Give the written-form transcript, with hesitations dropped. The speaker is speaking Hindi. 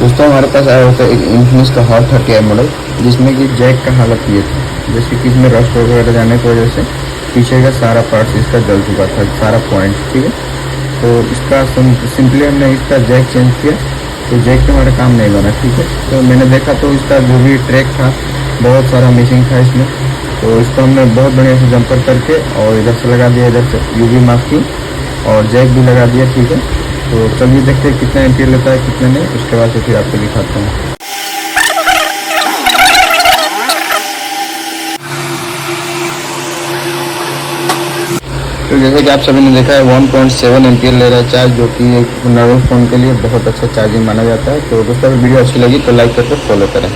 दोस्तों हमारे पास आया होता है एक इन्फिनिक्स का हॉट 30i मॉडल, जिसमें कि जैक का हालत ये था, जैसे कि इसमें रस्ट वगैरह जाने की वजह से पीछे का सारा पार्ट्स इसका जल चुका था, सारा पॉइंट। ठीक है, तो इसका सिंपली हमने इसका जैक चेंज किया, तो जैक पे हमारा काम नहीं बना। ठीक है, तो मैंने देखा तो इसका जो भी ट्रैक था बहुत सारा मिसिंग था इसमें, तो इसको हमने बहुत बढ़िया से जंपर करके और इधर से लगा दिया, इधर से यूवी मास्किंग और जैक भी लगा दिया। ठीक है, तो चलिए देखते हैं कितना एम्पियर लेता है कितने नहीं, उसके बाद से फिर आपको दिखाता हूँ। तो जैसे कि आप सभी ने देखा है 1.7 एम्पियर ले रहा है चार्ज, जो कि एक नॉर्मल फ़ोन के लिए बहुत अच्छा चार्जिंग माना जाता है। तो दोस्तों अगर वीडियो अच्छी लगी तो लाइक करके फॉलो करें।